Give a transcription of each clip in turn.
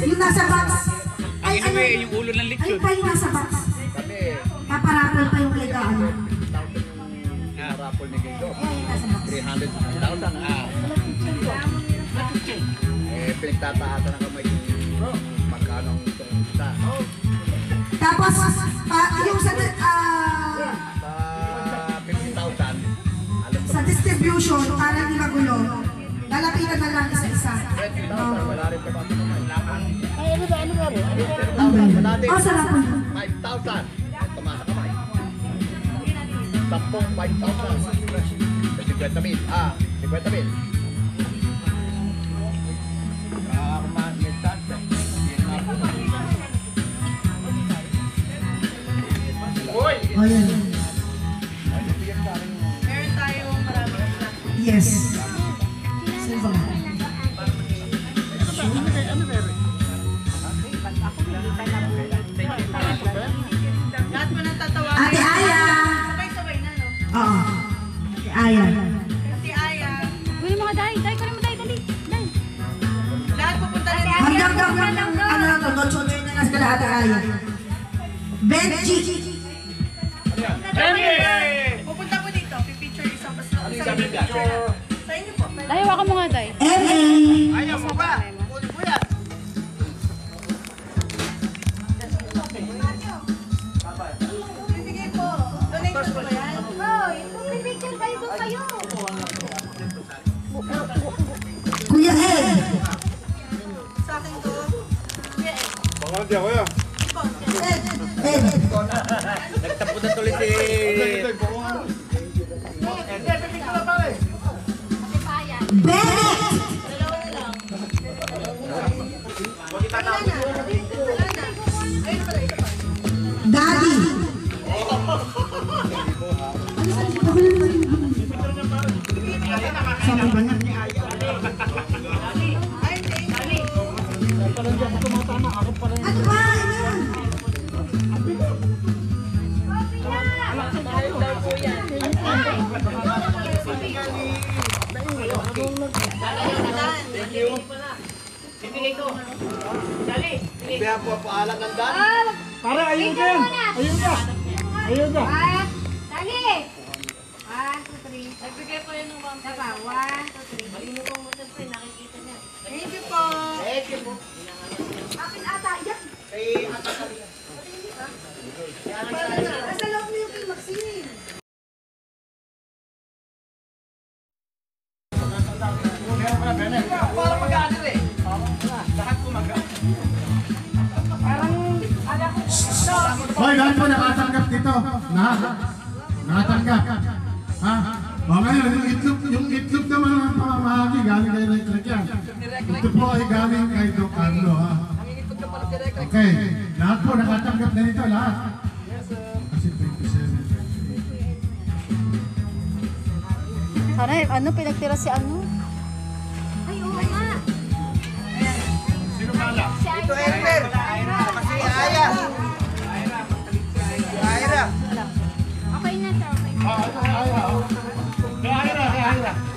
yung nasa box. Ay, ano yung ulo ng lechon. Ay, pa yung nasa box. Paparapol pa yung legaan. Rapol ni Gindo. Ay, yung nasa box. 300,000. Pinagtataatan ng kamay magkano ang itong isa. Tapos, yung sa 50,000. sa distribution, para hindi magulo, lalapitan na lang isa-isa. 20,000, wala rin pa ba ito naman? Ay, ano ba? Oh, sarap po. 5,000. Ito masa kamay. 5,000. 50,000. 50,000. Oh, yan. Meron tayong maraming snack. Yes. Sino ba? Lahat mo nang tatawa. Ate Aya! Sabay-sabay na, no? Oo. Ate Aya. Si Aya. Kunin mga dahil ko rin mo dahil. Lahat pupunta na niya. Hanggang ano na to, no-chochoy na nas kala Ate Aya. Benji! Pupunta po dito. Pipicture isang pasok. Sa inyo po. Dahil waka mo nga dahil. M.A. Ayaw mo ba? Kunin ko yan. Sige po. Donate po ba yan? Picture kayo doon kayo. Kuya Ed! Sa akin to. Kuya Ed. Pangalan diyan, kuya. Ed! Ed! Nagtapo na tuloy si... Bennett! Dalawa na lang. Daddy! Sabi ba niya? Ay, thank you. Ano ba? Ano? Kaya po, paalam ng dan. Para, ayun ka! Ayun ka! Ayun ka! Dali! 1, 2, 3. Nagbigay po yun ng 1. Saka, 1, 2, 3. Malinukong mo siyempre, nakikita niya. Thank you po. Thank you po. Akin ata, yan! Kay Ate Maria. Nasa loob mo yung kay Maxine! Para mag-ano eh. Lahat kumaga. Hoy, lahat po nakatanggap dito. Nakatanggap. Ha? O ngayon, yung itlog naman ang pamamahagi, galing kay Electric yan. Ito po ay galing kay Doc Carlo, ha? Okay, lahat po nakatanggap na nito, lahat. Kasi 27. Sana, ano, pinagtira si ano? Ay, oo nga. Sino pala? Ito, Elmer. Kasi Aya. Aya. Okay na, sir. Okay na.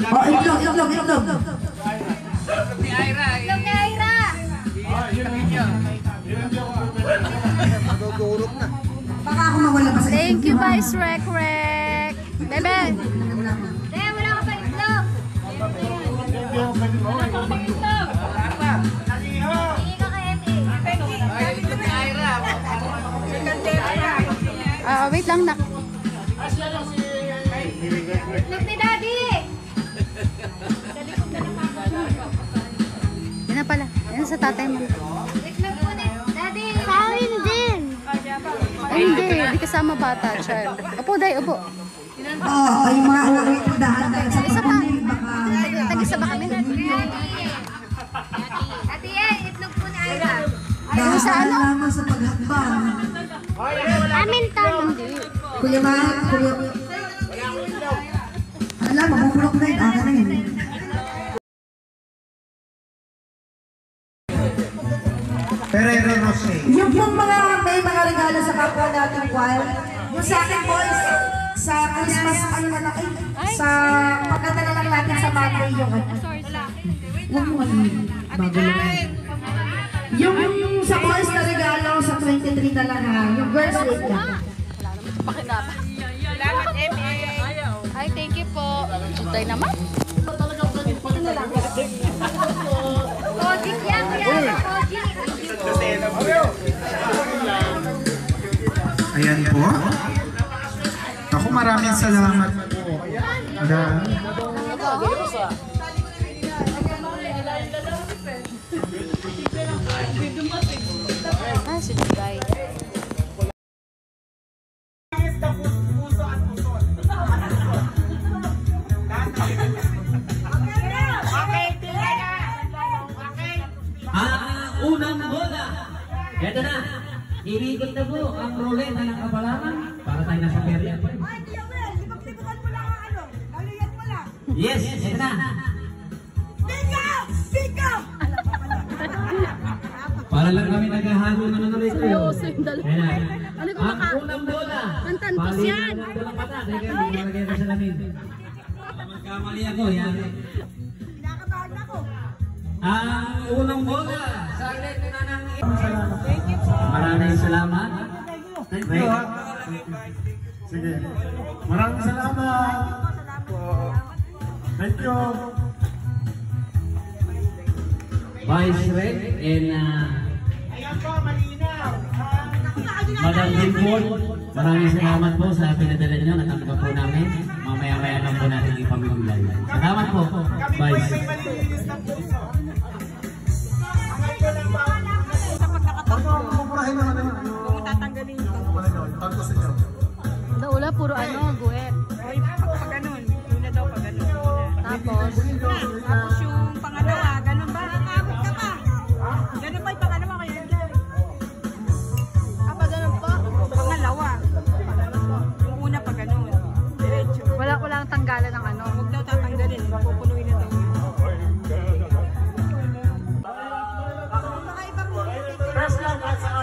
Oh, itlog! Itlog ni Ira. Madudurog na. Baka ako mawala pa sa Thank you, Vice Rec. Bebe! Wala ka pa itlog. Hindi ka kay Ate. Wait lang, nak. Itlog ni Daddy. Yan na pala. Yan sa tatay mo. Itlog po ni Daddy. Sa akin din. Ay, hindi kasama bata, child. Opo, day, opo. Oo, yung mga uwitindahan dahil sa Isa pa. pagpapili, baka... Tag-isa ba kami? Ate, itlog po ni Ira. Dahan naman sa paghakbang. Amin tanong. Kuya Mahal, Kuya... Alam, mabubulok na yun. Aga na yun. Ferrero Rocher. Yung pong may mga regalo sa kapwa natin, choir. Yung sa akin, boys, sa Christmas, ano na lang, sa pagkanta na lang natin sa Monday yung ano. Huwag mo ano, bago lang. Yung sa boys na regalo sa 23 na lang ha. Yung girls rate lang. Pakinaba. Salamat, M.A. Ay, thank you po. Tutay naman. Project yan, Ayan po. Ako maraming salamat po. Si Dubai. Unang bola. Ito na. Iikot na po ang ruleta ng kabalangan para tayo nasa perya. Yes, ito na. Para lang kami naghahalo na ulit kayo. Seryoso yung dalawa. Ayan. Ano ko Ang unang bola. Ang tantos yan. Palihan ng mata. Teka, hindi nalagay ko sa lamin. Magkamali ako. Yan. Ang unang bola. Sa akin na nang maraming salamat. Thank you ha. Sige. Maraming salamat. Thank you. Vice Rep and Madam Dimpon, maraming salamat po sa pinadala nyo. Natanggap po namin. Mamaya-maya lang po natin ipamimigay. Salamat po, Vice. Wala, puro guwet. Pag ganun. Una daw pag ganun. Tapos, Tapos yung pangalawa, ganun ba? Nakakabot ka pa. Ganun ba yung pangalawa kaya? kapag ganun po, Pangalawa. Yung una pag ganun. Diretso. walang tanggalan ng Huwag daw tatanggalin. Pupunuin na daw. First lang at saka